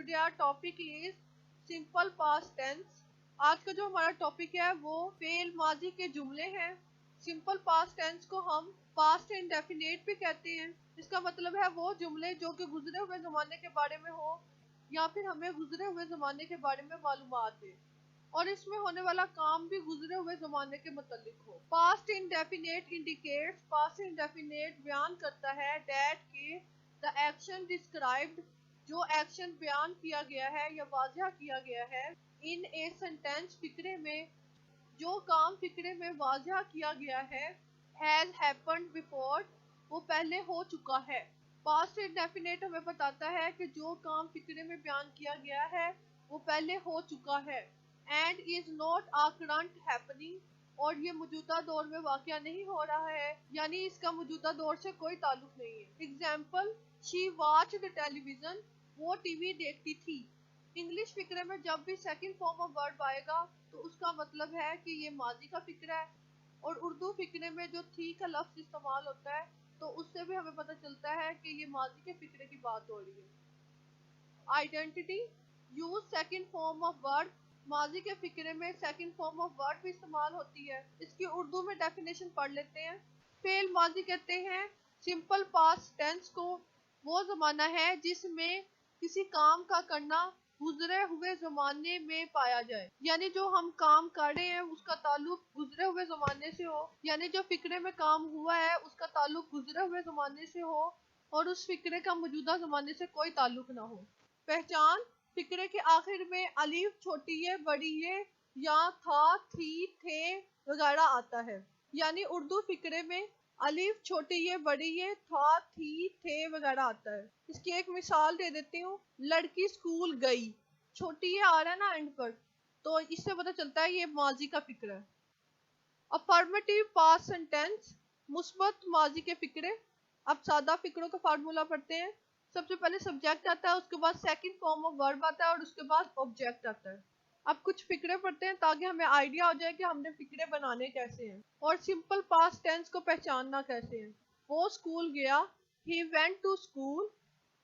today our topic is simple past tense. आज का जो हमारा टॉपिक है वो फेल माजी के जुमले हैं। सिंपल पास्ट टेंस को हम पास्ट इंडेफिनेट भी कहते हैं। इसका मतलब है वो जुमले जो कि गुजरे हुए ज़माने के बारे में हो या फिर हमें गुजरे हुए ज़माने के बारे में मालूमात है और इसमें होने वाला काम भी गुजरे हुए ज़माने के मुतालिक हो। Past indefinite indicates, past indefinite बयान करता है दैट के द एक्शन डिस्क्राइब्ड, जो एक्शन बयान किया गया है या वाज़ह किया गया है, इन ए सेंटेंस फिक्रे में, जो काम फिक्रे में वाज़ह किया गया है, हैज हैपेंड बिफोर, वो पहले हो चुका है। पास्ट इंडेफिनेट हमें बताता है कि जो काम फिक्रे में बयान किया गया है वो पहले हो चुका है। And is not a current happening, और ये मौजूदा दौर में वाक़या नहीं हो रहा है, यानी इसका मौजूदा दौर से कोई ताल्लुक नहीं है। एग्जाम्पल, शी वॉच्ड टेलीविजन, वो टीवी देखती थी। इंग्लिश फिक्रे में जब भी सेकंड फॉर्म ऑफ वर्ब आएगा तो उसका मतलब है कि ये माजी का फिक्रा है, और उर्दू फिक्रे में जो थी का लफ्ज़ इस्तेमाल होता है तो उससे भी हमें पता चलता है कि ये माजी के फिक्रे की बात हो रही है। Identity, use second form of verb, माजी के फिक्रे में सेकंड फॉर्म ऑफ वर्ब भी इस्तेमाल होती है। इसकी उर्दू में डेफिनेशन पढ़ लेते हैं। फेल माजी कहते हैं सिंपल पास्ट टेंस को वो ज़माना है जिसमें किसी काम का करना गुजरे हुए ज़माने में पाया जाए, यानी जो हम काम कर रहे हैं उसका ताल्लुक गुजरे हुए ज़माने से हो, यानी जो फिक्रे में काम हुआ है उसका ताल्लुक गुजरे हुए ज़माने से हो और उस फिक्रे का मौजूदा ज़माने से कोई ताल्लुक ना हो। पहचान, फिक्रे के आखिर में अलीफ छोटी है, बड़ी है या था, थी, थे वगैरह आता है, यानी उर्दू फिक्रे में अलीफ छोटी है, बड़ी है, था, थी, थे वगैरह आता है। इसकी एक मिसाल दे देती हूँ। लड़की स्कूल गई, छोटी है आ रहा है ना एंड पर, तो इससे पता चलता है ये माजी का फिक्र है। अफर्मेटिव पास्ट सेंटेंस, मुस्बत माजी के फिक्रे। अब सादा फिक्रों का फार्मूला पढ़ते हैं। सबसे पहले सब्जेक्ट आता है, उसके बाद सेकंड फॉर्म ऑफ वर्ब आता है और उसके बाद ऑब्जेक्ट आता है। अब कुछ फिक्रे पढ़ते हैं ताकि हमें आइडिया हो जाए कि हमने फिक्रे बनाने कैसे हैं और सिंपल पास्ट टेंस को पहचानना कैसे है। वो स्कूल गया, ही वेंट टू स्कूल।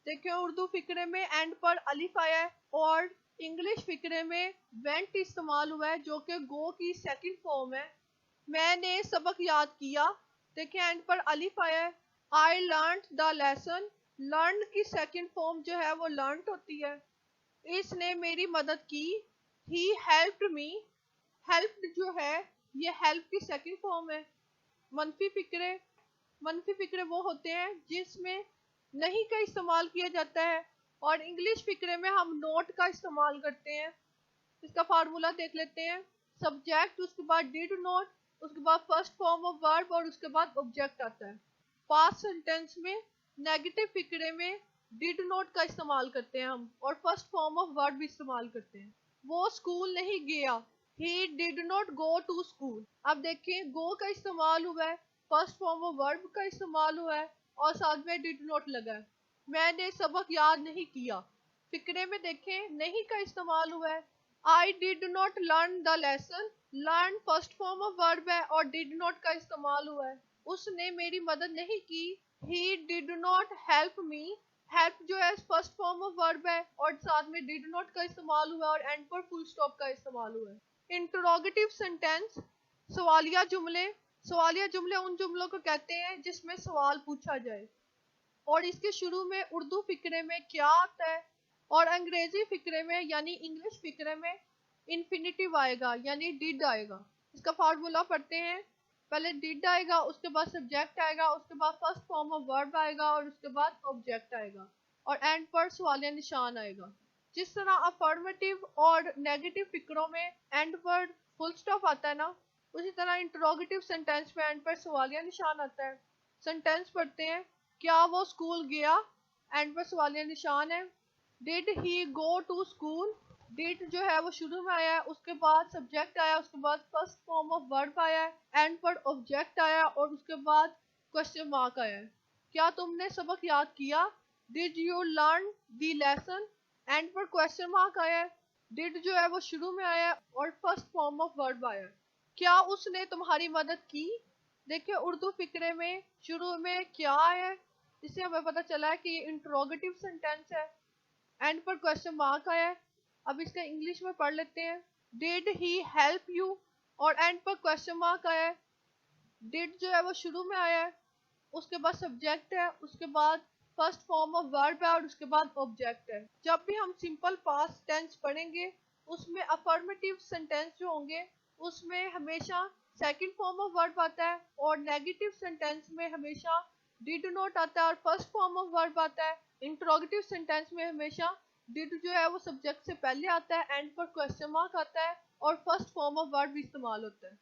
देखिए उर्दू फिक्रे में एंड पर अलिफ आया है और इंग्लिश फिक्रे में वेंट इस्तेमाल हुआ है जो कि गो की सेकंड फॉर्म है। मैंने सबक याद किया, देखिए एंड पर अलिफ आया है। I learn the lesson, learn की सेकंड फॉर्म जो है वो लर्नड होती है। इसने मेरी मदद की, ही हेल्प्ड मी, हेल्प्ड जो है ये हेल्प की सेकंड फॉर्म है। मनफी फिक्रे, मनफी फिक्रे वो होते हैं जिसमें नहीं का इस्तेमाल किया जाता है और इंग्लिश फिक्रे में हम नोट का इस्तेमाल करते हैं। इसका फार्मूला देख लेते हैं। सब्जेक्ट, उसके बाद डिड नॉट, उसके बाद फर्स्ट फॉर्म ऑफ वर्ब और उसके बाद ऑब्जेक्ट आता है। पास्ट सेंटेंस में नेगेटिव फिक्रे में डिड नॉट का इस्तेमाल करते हैं हम और फर्स्ट फॉर्म ऑफ वर्ब भी इस्तेमाल करते हैं। वो स्कूल नहीं गया, he did not go to school. अब देखिए गो का इस्तेमाल हुआ है, फर्स्ट फॉर्म ऑफ वर्ब का इस्तेमाल हुआ है और साथ में डिड नॉट लगा है। मैंने सबक याद नहीं किया, फिक्रे में देखें नहीं का इस्तेमाल हुआ है। I did not learn the lesson, learn first form of verb है और डिड नॉट का इस्तेमाल हुआ है। उसने मेरी मदद नहीं की, ही did not help me, help जो है फर्स्ट फॉर्म ऑफ वर्ब है और साथ में डिड नॉट का इस्तेमाल हुआ है और एंड पर फुल स्टॉप का इस्तेमाल हुआ है। इंटरोगेटिव सेंटेंस, सवालिया जुमले। सवालिया जुमले उन जुमलों को कहते हैं जिसमें सवाल पूछा जाए और इसके शुरू में उर्दू फिक्रे में क्या आता है और अंग्रेजी फिक्रे में यानी इंग्लिश फिक्रे में इन्फिनिटिव आएगा यानी डिड आएगा। इसका फार्मूला पढ़ते हैं। पहले डिड आएगा, उसके बाद सब्जेक्ट आएगा, उसके बाद फर्स्ट फॉर्म ऑफ वर्ब आएगा और उसके बाद ऑब्जेक्ट आएगा और एंड पर सवालिया निशान आएगा। जिस तरह अफर्मेटिव और नेगेटिव फिक्रों में एंड पर फुल स्टॉप आता है ना, उसी तरह इंटरोगेटिव सेंटेंस में एंड पर सवालिया निशान आता है। सेंटेंस पढ़ते हैं। क्या वो स्कूल गया, एंड पर सवालिया निशान है। Did he go to school, did जो है वो शुरू में आया है, उसके बाद सब्जेक्ट आया, उसके बाद फर्स्ट फॉर्म ऑफ वर्ब आया है, एंड पर ऑब्जेक्ट आया और उसके बाद क्वेश्चन मार्क आया है। क्या तुमने सबक याद किया, did you learn the lesson, and पर क्वेश्चन मार्क आया है। डिड जो है वो शुरू में आया है और फर्स्ट फॉर्म ऑफ वर्ब आया है। क्या उसने तुम्हारी मदद की, देखिए उर्दू फिक्रे में शुरू में क्या है, इससे हमें पता चला है कि ये इंटरोगेटिव सेंटेंस है। एंड पर क्वेश्चन मार्क आया है। अब इसका इंग्लिश में पढ़ लेते हैं। डिड ही हेल्प यू, और एंड पर क्वेश्चन मार्क आया है। डिड जो है वो शुरू में आया है, उसके बाद सब्जेक्ट है, उसके बाद फर्स्ट फॉर्म ऑफ वर्ब है और उसके बाद ऑब्जेक्ट है। जब भी हम सिंपल पास्ट टेंस पढ़ेंगे उसमें अफर्मेटिव सेंटेंस जो होंगे उसमें हमेशा सेकंड फॉर्म ऑफ वर्ब आता है, और नेगेटिव सेंटेंस में हमेशा डिड नॉट आता है और फर्स्ट फॉर्म ऑफ वर्ब आता है। इंट्रोगेटिव सेंटेंस में हमेशा डिड जो है वो सब्जेक्ट से पहले आता है, एंड पर क्वेश्चन मार्क आता है और फर्स्ट फॉर्म ऑफ वर्ब इस्तेमाल होता है।